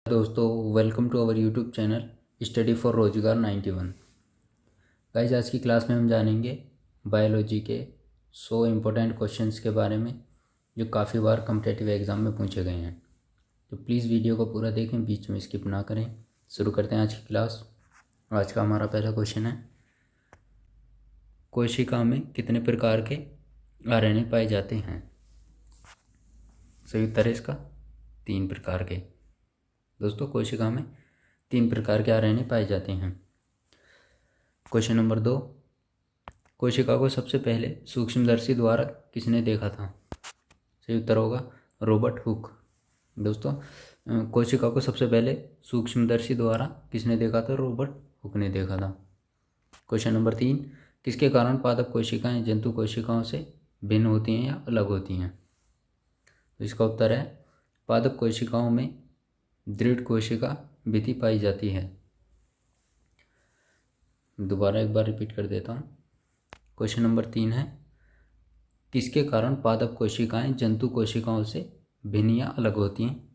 दोस्तों, welcome to our YouTube channel study for रोजगार 91। Guys, आज की क्लास में हम जानेंगे बायोलॉजी के 100 इम्पोर्टेंट क्वेश्चंस के बारे में जो काफ़ी बार कॉम्पिटिटिव एग्ज़ाम में पूछे गए हैं। तो प्लीज़ वीडियो को पूरा देखें, बीच में स्किप ना करें। शुरू करते हैं आज की क्लास। आज का हमारा पहला क्वेश्चन है, कोशिका में कितने प्रकार के आरएनए पाए जाते हैं? सही उत्तर है इसका 3 प्रकार के। दोस्तों, कोशिका में 3 प्रकार के आरएनए पाए जाते हैं। क्वेश्चन नंबर 2, कोशिका को सबसे पहले सूक्ष्मदर्शी द्वारा किसने देखा था? सही उत्तर होगा रॉबर्ट हुक। दोस्तों, कोशिका को सबसे पहले सूक्ष्मदर्शी द्वारा किसने देखा था? रॉबर्ट हुक ने देखा था। क्वेश्चन नंबर 3, किसके कारण पादप कोशिकाएं जंतु कोशिकाओं से भिन्न होती हैं या अलग होती हैं? तो इसका उत्तर है, पादप कोशिकाओं में दृढ़ कोशिका भित्ति पाई जाती है। दोबारा एक बार रिपीट कर देता हूँ। क्वेश्चन नंबर 3 है, किसके कारण पादप कोशिकाएं जंतु कोशिकाओं से भिन्न या अलग होती हैं?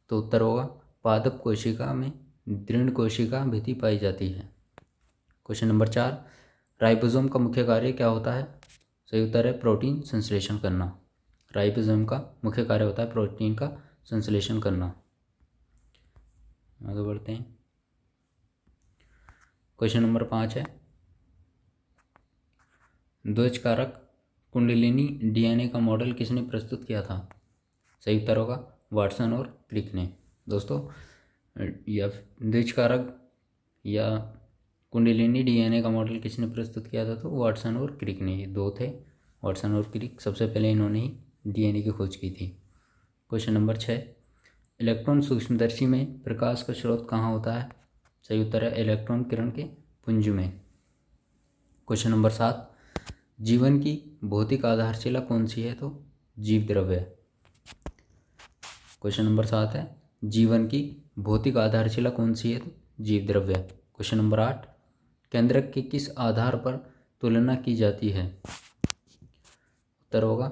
तो उत्तर होगा, पादप कोशिका में दृढ़ कोशिका भित्ति पाई जाती है। क्वेश्चन नंबर 4, राइबोसोम का मुख्य कार्य क्या होता है? सही उत्तर है प्रोटीन संश्लेषण करना। राइबोसोम का मुख्य कार्य होता है प्रोटीन का संश्लेषण करना। आगे बढ़ते हैं। क्वेश्चन नंबर 5 है, ध्वजकारक कुंडलिनी डीएनए का मॉडल किसने प्रस्तुत किया था? सही उत्तर होगा वाटसन और क्रिक ने। दोस्तों, या ध्वजकारक या कुंडलिनी डीएनए का मॉडल किसने प्रस्तुत किया था? तो वाटसन और क्रिक ने, ये दो थे, वाटसन और क्रिक। सबसे पहले इन्होंने ही डीएनए की खोज की थी। क्वेश्चन नंबर 6, इलेक्ट्रॉन सूक्ष्मदर्शी में प्रकाश का स्रोत कहाँ होता है? सही उत्तर है इलेक्ट्रॉन किरण के पुंज में। क्वेश्चन नंबर 7, जीवन की भौतिक आधारशिला कौन सी है? तो जीव द्रव्य। क्वेश्चन नंबर 7 है, जीवन की भौतिक आधारशिला कौन सी है? तो जीव द्रव्य। क्वेश्चन नंबर 8, केंद्रक के किस आधार पर तुलना की जाती है? उत्तर होगा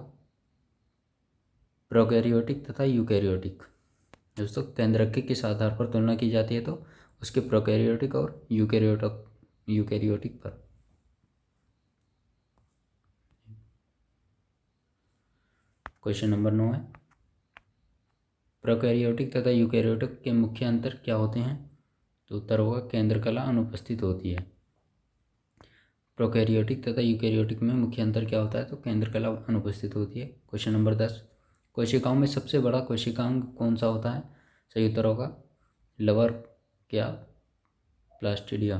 प्रोकैरियोटिक तथा यूकैरियोटिक। दोस्तों, केंद्रक के किस आधार पर तुलना की जाती है? तो उसके प्रोकैरियोटिक और यूकैरियोटिक पर। क्वेश्चन नंबर 9 है, प्रोकैरियोटिक तथा यूकैरियोटिक के मुख्य अंतर क्या होते हैं? तो उत्तर होगा केंद्रकला अनुपस्थित होती है। प्रोकैरियोटिक तथा यूकैरियोटिक में मुख्य अंतर क्या होता है? तो केंद्रकला अनुपस्थित होती है। क्वेश्चन नंबर 10, कोशिकाओं में सबसे बड़ा कोशिकांग कौन सा होता है? सही उत्तर होगा लवर क्या प्लास्टिडिया।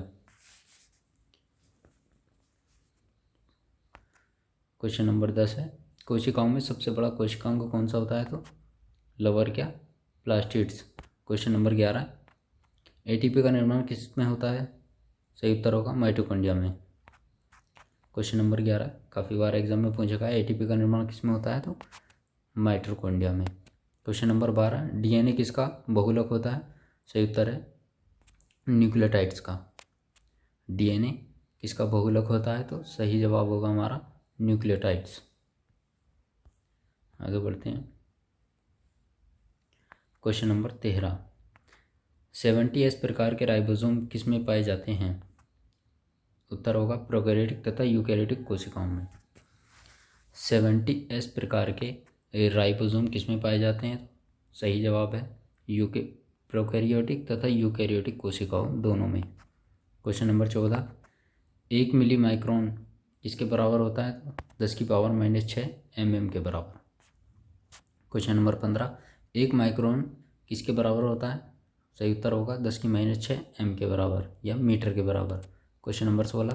क्वेश्चन नंबर 10 है, कोशिकाओं में सबसे बड़ा कोशिकांग कौन सा होता है? तो लवर क्या प्लास्टिड्स। क्वेश्चन नंबर 11, एटीपी का निर्माण किस में होता है? सही उत्तर होगा माइटोकॉन्ड्रिया में। क्वेश्चन नंबर 11 काफ़ी बार एग्जाम में पूछा गया, एटीपी का निर्माण किस में होता है? तो माइटोकॉन्ड्रिया में। क्वेश्चन नंबर 12, डीएनए किसका बहुलक होता है? सही उत्तर है न्यूक्लियोटाइड्स का। डीएनए किसका बहुलक होता है? तो सही जवाब होगा हमारा न्यूक्लियोटाइड्स। आगे बढ़ते हैं। क्वेश्चन नंबर 13, 70S प्रकार के राइबोसोम किस में पाए जाते हैं? उत्तर होगा प्रोकैरियोटिक तथा यूकैरियोटिक कोशिकाओं में। 70S प्रकार के राइबोसोम किस में पाए जाते हैं? सही जवाब है प्रोकैरियोटिक तथा यूकैरियोटिक कोशिकाओं दोनों में। क्वेश्चन नंबर 14, 1 मिली माइक्रोन किसके बराबर होता है? तो 10⁻⁻6 mm के बराबर। क्वेश्चन नंबर 15, 1 माइक्रोन किसके बराबर होता है? सही उत्तर होगा 10⁻6 m के बराबर या मीटर के बराबर। क्वेश्चन नंबर 16,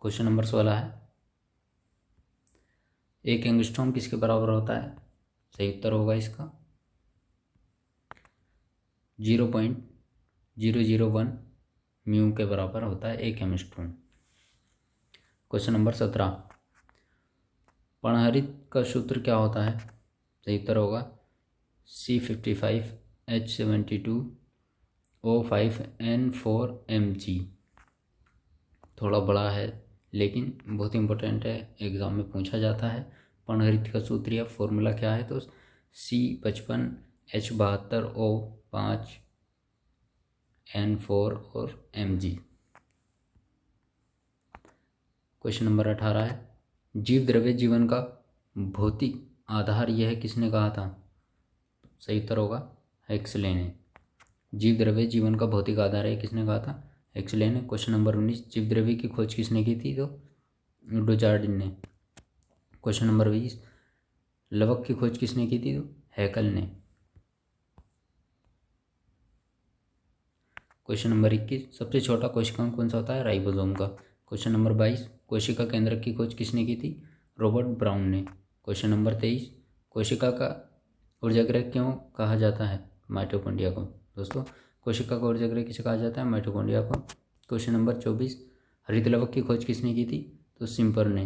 क्वेश्चन नंबर 16 है, 1 एंगस्ट्रॉम किसके बराबर होता है? सही उत्तर होगा इसका 0.001 म्यू के बराबर होता है 1 एंगस्ट्रॉम। क्वेश्चन नंबर 17, पर्णहरित का सूत्र क्या होता है? सही उत्तर होगा C55H72O5N4Mg। थोड़ा बड़ा है लेकिन बहुत इंपॉर्टेंट है, एग्ज़ाम में पूछा जाता है। पर्णहरित का सूत्र या फॉर्मूला क्या है? तो C55H72O5 N4 और Mg। क्वेश्चन नंबर 18 है, जीव द्रव्य जीवन का भौतिक आधार यह किसने कहा था? सही उत्तर होगा हेक्सले ने। जीव द्रव्य जीवन का भौतिक आधार है किसने कहा था? हेक्सले ने। क्वेश्चन नंबर 19, जीव द्रव्य की खोज किसने की थी? तो डुचार्डिन ने। क्वेश्चन नंबर 20, लवक की खोज किसने की थी? तो हैकल ने। क्वेश्चन नंबर 21, सबसे छोटा कोशिकांग कौन सा होता है? राइबोसोम का। क्वेश्चन नंबर 22, कोशिका केंद्रक की खोज किसने की थी? रॉबर्ट ब्राउन ने। क्वेश्चन नंबर 23, कोशिका का ऊर्जागृह क्यों कहा जाता है? माइटोकॉन्ड्रिया को। दोस्तों, कोशिका का ऊर्जागृह किसे कहा जाता है? माइटोकॉन्ड्रिया को। क्वेश्चन नंबर 24, हरित लवक की खोज किसने की थी? तो सिम्पर ने।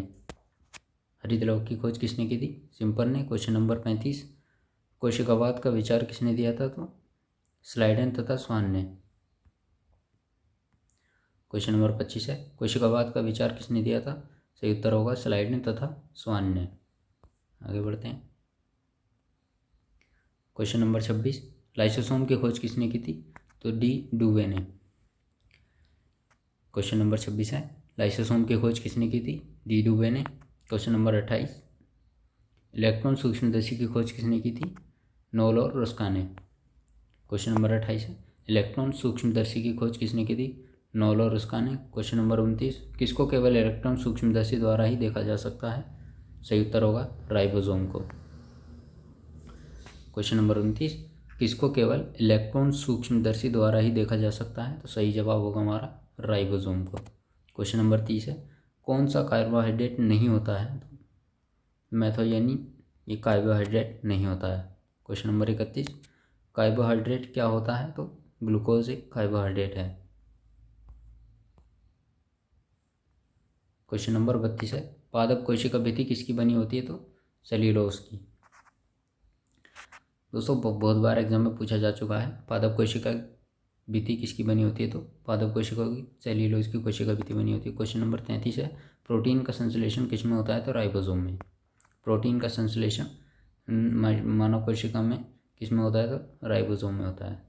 हरित लवक की खोज किसने की थी? सिम्पर ने। क्वेश्चन नंबर 35, कोशिकावाद का विचार किसने दिया था? तो स्लाइडेन तथा स्वान ने। क्वेश्चन नंबर 25 है, कोशिकावाद का विचार किसने दिया था? सही उत्तर होगा स्लाइडेन तथा स्वान ने। आगे बढ़ते हैं। क्वेश्चन नंबर 26, लाइसोसोम की खोज किसने की थी? तो डी डुवे ने। क्वेश्चन नंबर 26 है, लाइसोसोम की खोज किसने की थी? डी डुवे ने। क्वेश्चन नंबर 28, इलेक्ट्रॉन सूक्ष्मदर्शी की खोज किसने की थी? नोल और रोस्का ने। क्वेश्चन नंबर 28 है, इलेक्ट्रॉन सूक्ष्मदर्शी की खोज किसने की थी? नोल और रोस्का ने। क्वेश्चन नंबर 29, किसको केवल इलेक्ट्रॉन सूक्ष्मदर्शी द्वारा ही देखा जा सकता है? सही उत्तर होगा राइबोसोम को। क्वेश्चन नंबर 29, किसको केवल इलेक्ट्रॉन सूक्ष्मदर्शी द्वारा ही देखा जा सकता है? तो सही जवाब होगा हमारा राइबोसोम को। क्वेश्चन नंबर 30 है, कौन सा कार्बोहाइड्रेट नहीं होता है? मैथोजेनी, ये कार्बोहाइड्रेट नहीं होता है। क्वेश्चन नंबर 31, कार्बोहाइड्रेट क्या होता है? तो ग्लूकोज एक कार्बोहाइड्रेट है। क्वेश्चन नंबर 32 है, पादप कोशिका भित्ति किसकी बनी होती है? तो सेल्यूलोज की। दोस्तों, बहुत बार एग्जाम में पूछा जा चुका है, पादप कोशिका भित्ति किसकी बनी होती है? तो पादप कोशिका की सेल्यूलोज की कोशिका भित्ति बनी होती है। क्वेश्चन नंबर 33 है, प्रोटीन का संश्लेषण किस में होता है? तो राइबोसोम में। प्रोटीन का संश्लेषण मानव कोशिका में किस में होता है? तो राइबोसोम में होता है।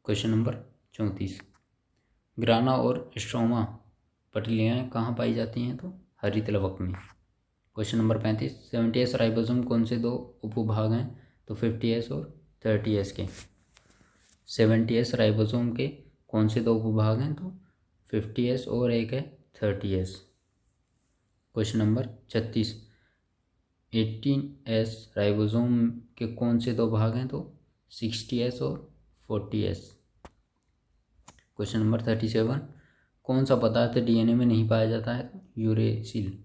क्वेश्चन नंबर 34, ग्राना और स्ट्रोमा पटलियाँ कहाँ पाई जाती हैं? तो हरित लवक में। क्वेश्चन नंबर 35, 70S राइबोसोम कौन से दो उपभाग हैं? तो 50S और 30S के। 70S राइबोसोम के कौन से दो उपभाग हैं? तो 50S और एक है 30S। Question number 36, 18S ribosome के कौन से दो भाग हैं? तो 60S और 40S। क्वेश्चन नंबर 37, कौन सा पदार्थ डीएनए में नहीं पाया जाता है? तो यूरेसिल।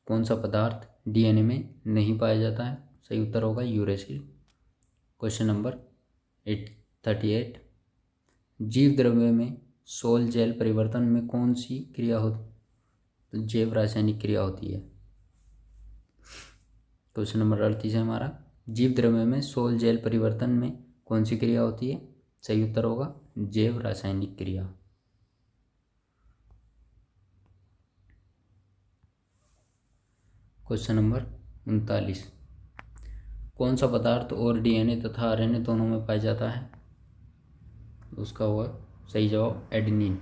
कौन सा पदार्थ डीएनए में नहीं पाया जाता है? सही उत्तर होगा यूरेसिल। क्वेश्चन नंबर 38, जीव द्रव्य में सोल जेल परिवर्तन में कौन सी क्रिया होती? तो जैव रासायनिक क्रिया होती है। क्वेश्चन नंबर 38 है हमारा, जीव द्रव्य में सोल जेल परिवर्तन में कौन सी क्रिया होती है? सही उत्तर होगा जैव रासायनिक क्रिया। क्वेश्चन नंबर 39, कौन सा पदार्थ और डीएनए तथा आरएनए दोनों में पाया जाता है? उसका होगा सही जवाब एडेनिन।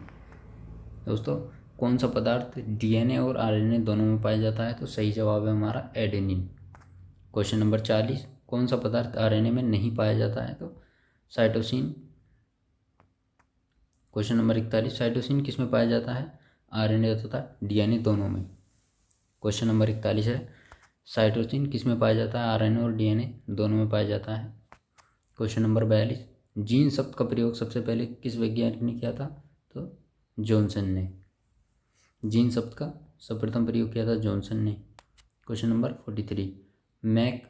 दोस्तों, कौन सा पदार्थ डीएनए और आरएनए दोनों में पाया जाता है? तो सही जवाब है हमारा एडेनिन। क्वेश्चन नंबर 40, कौन सा पदार्थ आरएनए में नहीं पाया जाता है? तो साइटोसिन। क्वेश्चन नंबर 41, साइटोसिन किस में पाया जाता है? आरएनए तथा डीएनए दोनों में। क्वेश्चन नंबर 41 है, साइटोसिन किस में पाया जाता है? आरएनए और डीएनए दोनों में पाया जाता है। क्वेश्चन नंबर 42, जीन शब्द का प्रयोग सबसे पहले किस वैज्ञानिक ने किया था? तो जॉनसन ने। जीन शब्द का सर्वप्रथम प्रयोग किया था जॉनसन ने। क्वेश्चन नंबर 43, मैक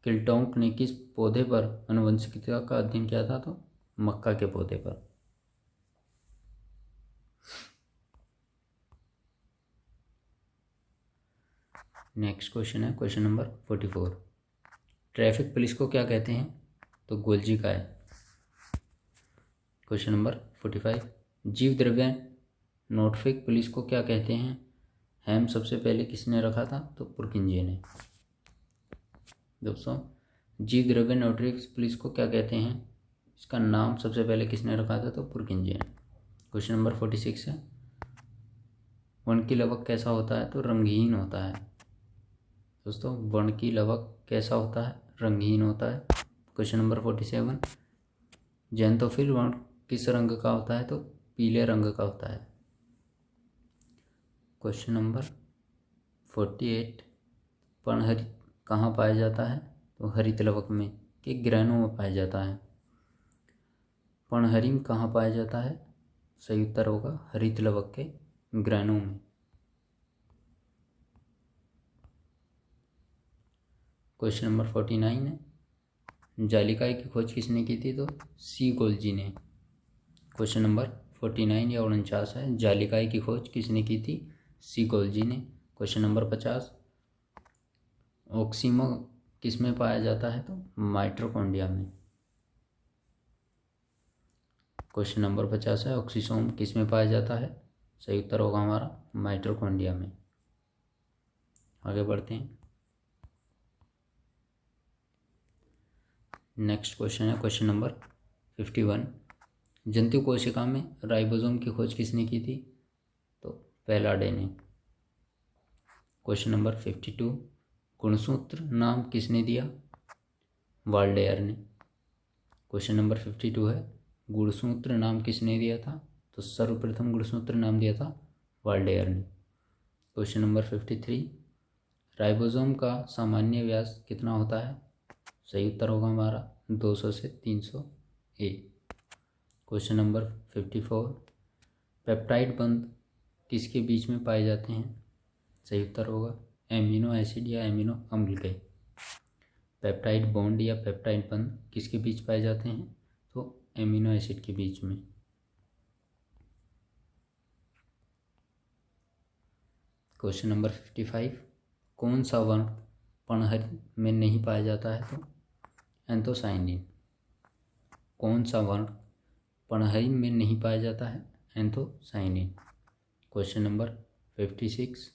किल्टोंक ने किस पौधे पर आनुवंशिकता का अध्ययन किया था? तो मक्का के पौधे पर। नेक्स्ट क्वेश्चन है क्वेश्चन नंबर 44, ट्रैफिक पुलिस को क्या कहते हैं? तो गोल्जिकाय। क्वेश्चन नंबर 45, जीव द्रव्य नोटफिक पुलिस को क्या कहते हैं? हैम सबसे पहले किसने रखा था? तो पुरकिंजे ने। दोस्तों, जीव द्रव्य नोटफिक पुलिस को क्या कहते हैं? इसका नाम सबसे पहले किसने रखा था? तो पुरकिंजे ने। क्वेश्चन नंबर 46 है, वर्ण की लवक कैसा होता है? तो रंगहीन होता है। दोस्तों, वर्ण की लवक कैसा होता है? रंगहीन होता है। क्वेश्चन नंबर 47, ज़ैंथोफिल वर्ण किस रंग का होता है? तो पीले रंग का होता है। क्वेश्चन नंबर 48, पर्णहरित कहाँ पाया जाता है? तो हरित लवक में के ग्रहणों में पाया जाता है। पर्णहरित कहाँ पाया जाता है? सही उत्तर होगा हरित लवक के ग्रहणों में। क्वेश्चन नंबर 49 है, जालिकाई की खोज किसने की थी? तो सी गोल्जी ने। क्वेश्चन नंबर 49 या 49 है, जालिकाई की खोज किसने की थी? सी गोल्जी ने। क्वेश्चन नंबर 50, ऑक्सीमो किस में पाया जाता है? तो माइटोकॉन्ड्रिया में। क्वेश्चन नंबर 50 है, ऑक्सीसोम किस में पाया जाता है? सही उत्तर होगा हमारा माइटोकॉन्ड्रिया में। आगे बढ़ते हैं। नेक्स्ट क्वेश्चन है क्वेश्चन नंबर 51, जंतु कोशिका में राइबोसोम की खोज किसने की थी? तो पैलाडे ने। क्वेश्चन नंबर 52, गुणसूत्र नाम किसने दिया? वाल्डेयर ने। क्वेश्चन नंबर 52 है, गुणसूत्र नाम किसने दिया था? तो सर्वप्रथम गुणसूत्र नाम दिया था वाल्डेयर ने। क्वेश्चन नंबर 53, राइबोसोम का सामान्य व्यास कितना होता है? सही उत्तर होगा हमारा 200 से 300 ए। क्वेश्चन नंबर 54, पेप्टाइड बंध किसके बीच में पाए जाते हैं? सही उत्तर होगा एमिनो एसिड या एमिनो अम्ल के। पेप्टाइड बॉन्ड या पेप्टाइड बंध किसके बीच पाए जाते हैं? तो एमिनो एसिड के बीच में। क्वेश्चन नंबर 55, कौन सा वर्ण पर्णहरित में नहीं पाया जाता है? तो एंथोसाइनिन। कौन सा वर्ण पर्णहरित में नहीं पाया जाता है? एंथोसाइनिन। क्वेश्चन नंबर 56,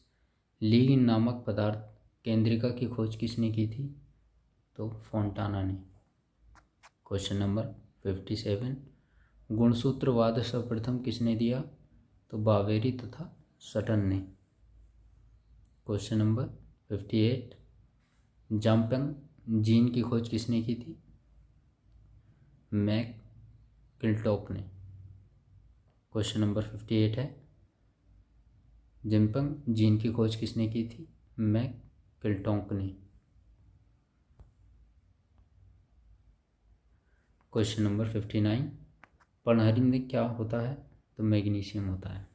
लिग्निन नामक पदार्थ केंद्रिका की खोज किसने की थी? तो फोंटाना ने। क्वेश्चन नंबर 57, गुणसूत्रवाद सर्वप्रथम किसने दिया? तो बावेरी तथा सटन ने। क्वेश्चन नंबर 58, जाम्पंग जीन की खोज किसने की थी? मैक किल्टॉक ने। क्वेश्चन नंबर 58 है, जिम्पंग जीन की खोज किसने की थी? मैक किल्टॉक ने। क्वेश्चन नंबर 59, पर्णहरित में क्या होता है? तो मैग्नीशियम होता है।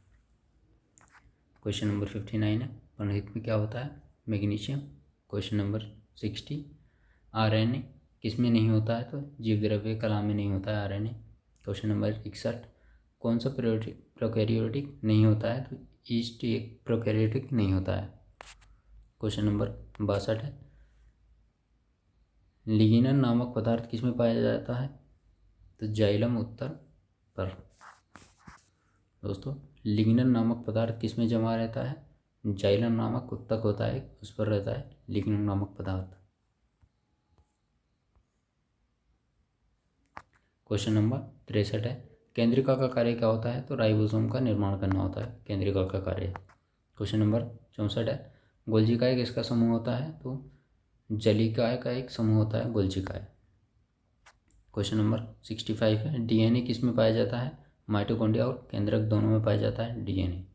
क्वेश्चन नंबर 59 है, पर्णहरित में क्या होता है? मैग्नीशियम। क्वेश्चन नंबर 60, आरएनए किस में नहीं होता है? तो जीव द्रव्य कला में नहीं होता है आरएनए। क्वेश्चन नंबर 61, कौन सा प्रोकैरियोटिक नहीं होता है? तो ईस्ट एक प्रोकैरियोटिक नहीं होता है। क्वेश्चन नंबर 62 है, लिग्निन नामक पदार्थ किस में पाया जाता है? तो जाइलम उत्तर पर। दोस्तों, लिग्निन नामक पदार्थ किस में जमा रहता है? जाइलम नामक उत्तक होता है उस पर रहता है लिग्निन नामक पदार्थ। क्वेश्चन नंबर 63 है, केंद्रिका का कार्य क्या होता है? तो राइबोसोम का निर्माण करना होता है केंद्रिका का कार्य। क्वेश्चन नंबर 64 है, गोल्जिकाय किसका समूह होता है? तो जलिकाय का एक समूह होता है गोल्जिकाय। क्वेश्चन नंबर 65 है, डीएनए किस में पाया जाता है? माइटोकॉन्ड्रिया और केंद्रक दोनों में पाया जाता है DNA.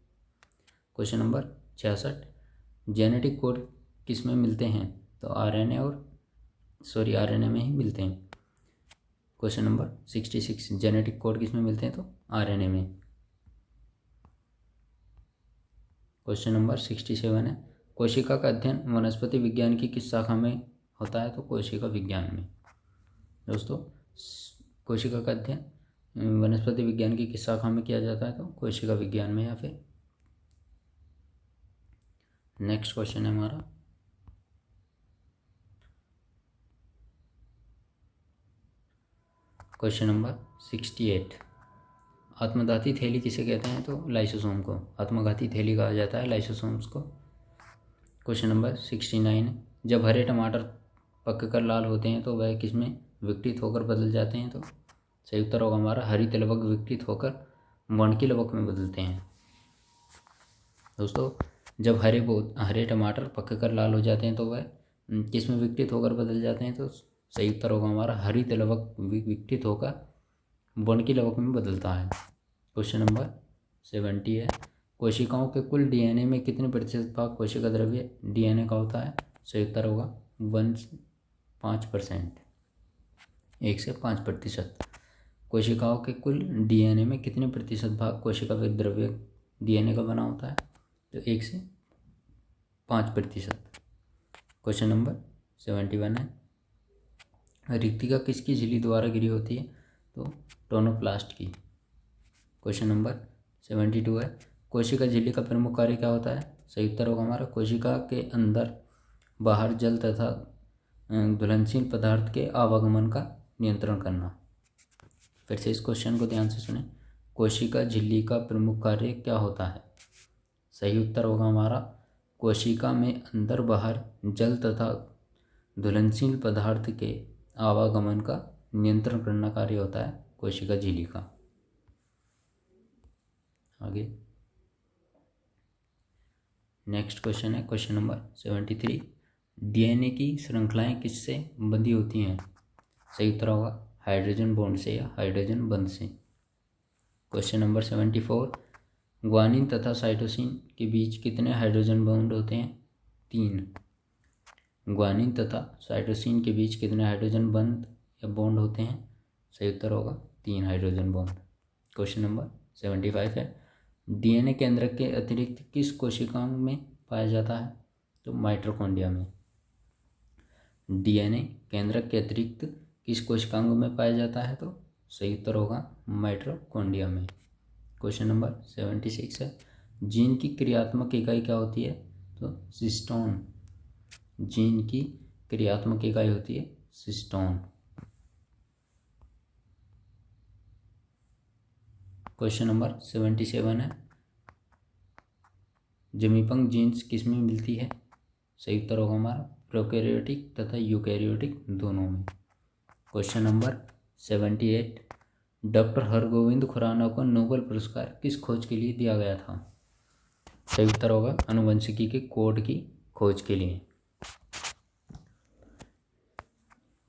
Question number 66, genetic code किस में मिलते हैं? तो आरएनए में ही मिलते हैं। क्वेश्चन नंबर 66, जेनेटिक कोड किस में मिलते हैं? तो आरएनए में। क्वेश्चन नंबर 67 है, कोशिका का अध्ययन वनस्पति विज्ञान की किस शाखा में होता है? तो कोशिका विज्ञान में। दोस्तों, कोशिका का अध्ययन वनस्पति विज्ञान की किस शाखा में किया जाता है? तो कोशिका विज्ञान में। या फिर नेक्स्ट क्वेश्चन है हमारा, क्वेश्चन नंबर 68, आत्मघाती थैली किसे कहते हैं? तो लाइसोसोम को आत्मघाती थैली कहा जाता है, लाइसोसोम्स को। क्वेश्चन नंबर 69, जब हरे टमाटर पक कर लाल होते हैं तो वह किसमें विघटित होकर बदल जाते हैं? तो सही उत्तर होगा हमारा हरित लवक विघटित होकर वर्णकी लवक में बदलते हैं। दोस्तों, जब हरे टमाटर पक कर लाल हो जाते हैं तो वह किसमें विघटित होकर बदल जाते हैं? तो सही उत्तर होगा हमारा हरित लवक विघटित होकर वर्णकी लवक में बदलता है। क्वेश्चन नंबर 70 है, कोशिकाओं के कुल डीएनए में कितने प्रतिशत भाग कोशिका द्रव्य डीएनए का होता है? सही उत्तर होगा 5%, 1 से 5%। कोशिकाओं के कुल डीएनए में कितने प्रतिशत भाग कोशिका द्रव्य डीएनए का बना होता है? तो 1 से 5%। क्वेश्चन नंबर 71 है, रिक्तिका किसकी झिल्ली द्वारा गिरी होती है? तो टोनोप्लास्ट की। क्वेश्चन नंबर 72 है, कोशिका झिल्ली का प्रमुख कार्य क्या होता है? सही उत्तर होगा हमारा कोशिका के अंदर बाहर जल तथा घुलनशील पदार्थ के आवागमन का नियंत्रण करना। फिर से इस क्वेश्चन को ध्यान से सुने, कोशिका झिल्ली का प्रमुख कार्य क्या होता है? सही उत्तर होगा हमारा कोशिका में अंदर बाहर जल तथा घुलनशील पदार्थ के आवागमन का नियंत्रण करना कार्य होता है कोशिका झिल्ली का। आगे नेक्स्ट क्वेश्चन है क्वेश्चन नंबर 73, डीएनए की श्रृंखलाएं किससे बंधी होती हैं? सही उत्तर होगा हाइड्रोजन बॉन्ड से या हाइड्रोजन बंध से। क्वेश्चन नंबर 74, ग्वानिन तथा साइटोसिन के बीच कितने हाइड्रोजन बॉन्ड होते हैं? 3। ग्वानिन तथा साइटोसिन के बीच कितने हाइड्रोजन बंध या बॉन्ड होते हैं? सही उत्तर होगा 3 हाइड्रोजन बॉन्ड। क्वेश्चन नंबर 75 है, डीएनए केंद्रक के अतिरिक्त किस कोशिकाओं में पाया जाता है? तो माइटोकॉन्ड्रिया में। डीएनए केंद्रक के अतिरिक्त किस कोशिकांग में पाया जाता है? तो सही उत्तर होगा माइटोकॉन्ड्रिया में। क्वेश्चन नंबर 76 है, जीन की क्रियात्मक इकाई क्या होती है? तो सिस्टोन। जीन की क्रियात्मक इकाई होती है सिस्टोन। क्वेश्चन नंबर 77 है, जमीपंग जीन्स किस में मिलती है? सही उत्तर होगा हमारा प्रोकैरियोटिक तथा यूकैरियोटिक दोनों में। Question number 78, doctor Hargobind Khorana को नोबेल पुरस्कार किस खोज के लिए दिया गया था? सही उत्तर होगा आनुवंशिकी के कोड की खोज के लिए।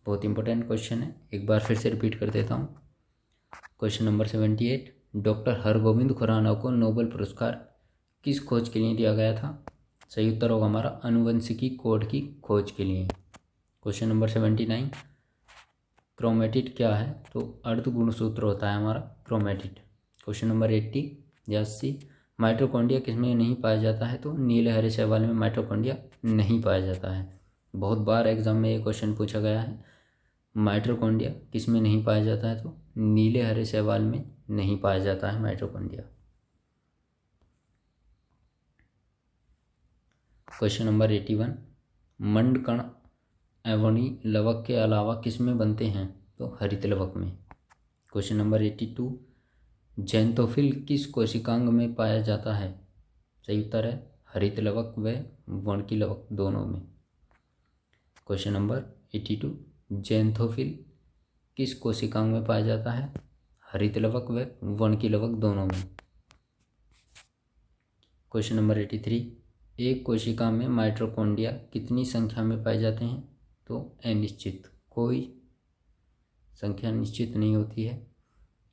बहुत इंपॉर्टेंट क्वेश्चन है, एक बार फिर से रिपीट कर देता हूँ। Question number 78, doctor Hargobind Khorana को नोबेल पुरस्कार किस खोज के लिए दिया गया था? सही उत्तर होगा हमारा आनुवंशिकी कोड की खोज के लिए। क्वेश्चन नंबर 79, क्रोमेटिड क्या है? तो अर्ध गुणसूत्र होता है हमारा क्रोमेटिड। क्वेश्चन नंबर 80, माइटोकॉन्ड्रिया किसमें नहीं पाया जाता है? तो नीले हरे शैवाल में माइटोकॉन्ड्रिया नहीं पाया जाता है। बहुत बार एग्जाम में ये क्वेश्चन पूछा गया है, माइटोकॉन्ड्रिया किसमें नहीं पाया जाता है? तो नीले हरे शैवाल में नहीं पाया जाता है माइटोकॉन्ड्रिया। क्वेश्चन नंबर 81, मंडकण एवोनी लवक के अलावा किस में बनते हैं? तो हरित लवक में। क्वेश्चन नंबर 82, ज़ैंथोफिल किस कोशिकांग में पाया जाता है? सही उत्तर है हरित लवक व वर्णकी लवक दोनों में। क्वेश्चन नंबर 82, ज़ैंथोफिल किस कोशिकांग में पाया जाता है? हरित लवक व वर्णकी लवक दोनों में। क्वेश्चन नंबर 83, एक कोशिका में माइटोकॉन्ड्रिया कितनी संख्या में पाए जाते हैं? तो अनिश्चित, कोई संख्या निश्चित नहीं होती है।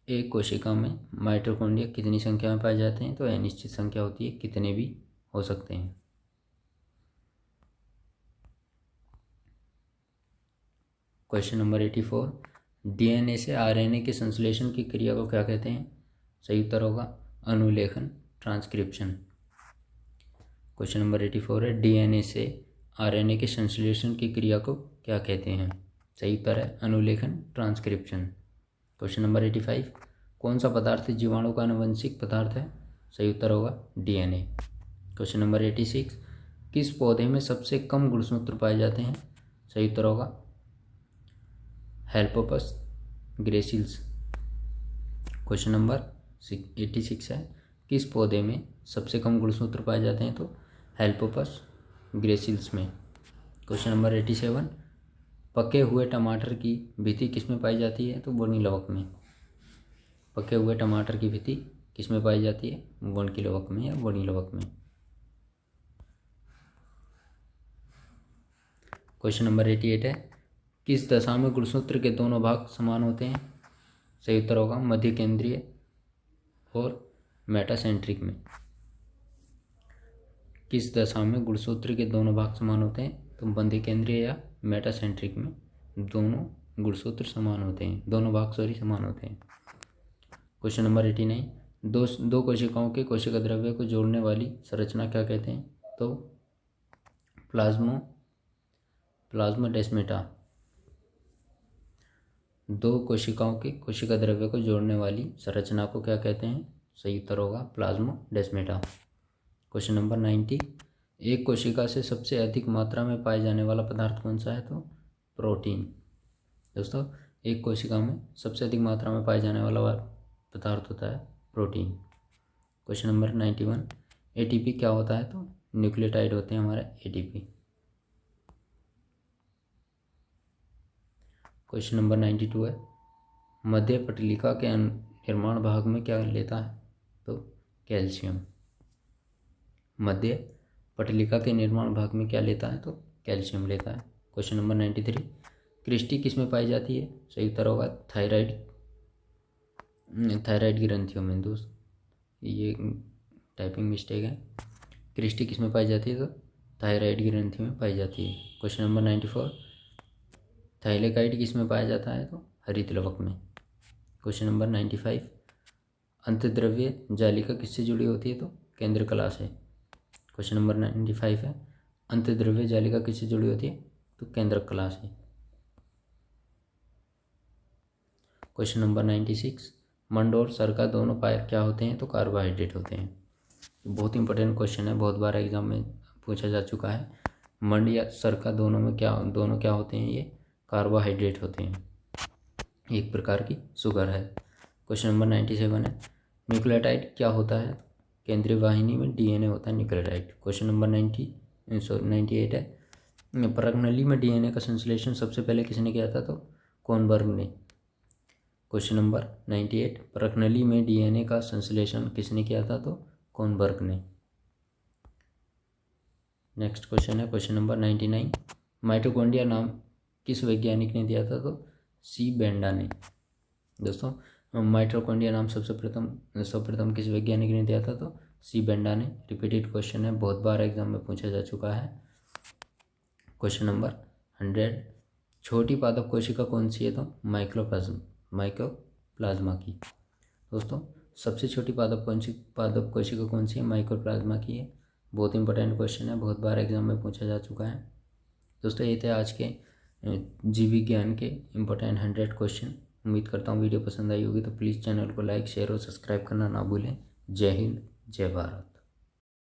एक कोशिका में माइटोकॉन्ड्रिया कितनी संख्या में पाए जाते हैं? तो अनिश्चित संख्या होती है, कितने भी हो सकते हैं। क्वेश्चन नंबर 84, डीएनए से आरएनए के संश्लेषण की क्रिया को क्या कहते हैं? सही उत्तर होगा अनुलेखन, ट्रांसक्रिप्शन। क्वेश्चन नंबर 84 है, डीएनए से आरएनए के संश्लेषण की क्रिया को क्या कहते हैं? सही उत्तर है अनुलेखन, ट्रांसक्रिप्शन। क्वेश्चन नंबर 85, कौन सा पदार्थ जीवाणु का आनुवंशिक पदार्थ है? सही उत्तर होगा डीएनए। क्वेश्चन नंबर 86, किस पौधे में सबसे कम गुणसूत्र पाए जाते हैं? सही उत्तर होगा हेल्पोपस ग्रेसिल्स। क्वेश्चन नंबर 86 है, किस पौधे में सबसे कम गुणसूत्र पाए जाते हैं? तो हेल्पोपस ग्रेसिल्स में। क्वेश्चन नंबर 87, पके हुए टमाटर की भीति किस में पाई जाती है? तो बोनी लवक में। पके हुए टमाटर की भीति किस में पाई जाती है? बोन की लवक में या बोनी लवक में। क्वेश्चन नंबर 88 है, किस दशा में गुणसूत्र के दोनों भाग समान होते हैं? सही उत्तर होगा मध्य केंद्रीय और मेटासेंट्रिक में। किस दशा में गुणसूत्र के दोनों भाग समान होते हैं? तो मध्य केंद्रीय या मेटासेंट्रिक में दोनों गुणसूत्र समान होते हैं, दोनों भाग समान होते हैं। क्वेश्चन नंबर 89, दो कोशिकाओं के कोशिका द्रव्य को जोड़ने वाली संरचना क्या कहते हैं? तो प्लाज्मोडेस्माटा। दो कोशिकाओं के कोशिका द्रव्य को जोड़ने वाली संरचना को क्या कहते हैं? सही उत्तर होगा प्लाज्मोडेस्माटा। क्वेश्चन नंबर 90, एक कोशिका से सबसे अधिक मात्रा में पाए जाने वाला पदार्थ कौन सा है? तो प्रोटीन। दोस्तों, एक कोशिका में सबसे अधिक मात्रा में पाए जाने वाला पदार्थ होता है प्रोटीन। क्वेश्चन नंबर 91, एटीपी क्या होता है? तो न्यूक्लियोटाइड होते हैं हमारे एटीपी। क्वेश्चन नंबर 92 है, मध्य पटलिका के निर्माण भाग में क्या लेता है? तो कैल्शियम। मध्य पटलिका के निर्माण भाग में क्या लेता है? तो कैल्शियम लेता है। क्वेश्चन नंबर 93, क्रिस्टी किस में पाई जाती है? सही उत्तर होगा थायराइड ग्रंथियों में। दोस्त, ये टाइपिंग मिस्टेक है। क्रिस्टी किस में पाई जाती है? तो थायराइड ग्रंथि में पाई जाती है। क्वेश्चन नंबर 94, थाइलेकाइड किस में पाया जाता है? तो हरित लवक में। क्वेश्चन नंबर 95, अंतद्रव्य जालिका किससे जुड़ी होती है? तो केंद्र कला से। क्वेश्चन नंबर 95 है, अंतद्रव्य जालिका किससे जुड़ी होती है? तो केंद्र कला से। क्वेश्चन नंबर 96, मंड और सरका दोनों पाए क्या होते हैं? तो कार्बोहाइड्रेट होते हैं। बहुत इंपॉर्टेंट क्वेश्चन है, बहुत बार एग्जाम में पूछा जा चुका है। मंड या सरका दोनों क्या होते हैं? ये कार्बोहाइड्रेट होते हैं, एक प्रकार की शुगर है। क्वेश्चन नंबर 97 है, न्यूक्लियोटाइड क्या होता है? केंद्रीय वाहिनी में डीएनए होता है न्यूक्लियोटाइड। क्वेश्चन नंबर 98 है, परगनली में डीएनए का संश्लेषण सबसे पहले किसने किया था? तो कोनबर्ग ने। क्वेश्चन नंबर 98, परगनली में डीएनए का संश्लेषण किसने किया था? तो कोनबर्ग ने। नेक्स्ट क्वेश्चन है क्वेश्चन नंबर 99, माइटोकॉन्ड्रिया नाम किस वैज्ञानिक ने दिया था? तो सी बेंडा ने। दोस्तों, माइटोकॉन्ड्रिया नाम सर्वप्रथम किस वैज्ञानिक ने दिया था? तो सी बेंडा ने। रिपीटेड क्वेश्चन है, बहुत बार एग्जाम में पूछा जा चुका है। क्वेश्चन नंबर 100, छोटी पादप कोशिका कौन सी है? तो माइकोप्लाज्मा की। दोस्तों, सबसे छोटी पादप कोशिका कौन सी है? माइकोप्लाज्मा की है। बहुत इंपॉर्टेंट क्वेश्चन है, बहुत बार एग्जाम में पूछा जा चुका है। दोस्तों, ये थे आज के जीव विज्ञान के इम्पोर्टेंट 100 क्वेश्चन। उम्मीद करता हूँ वीडियो पसंद आई होगी, तो प्लीज़ चैनल को लाइक, शेयर और सब्सक्राइब करना ना भूलें। जय हिंद, जय भारत।